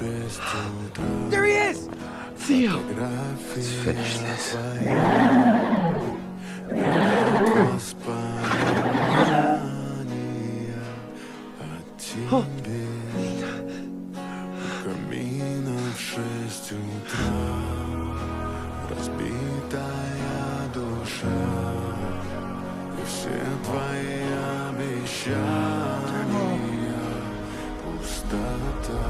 There he is! Theo! Let's finish this. Oh. Камина в 6 утра, разбитая душа, и все твои обещания пустота.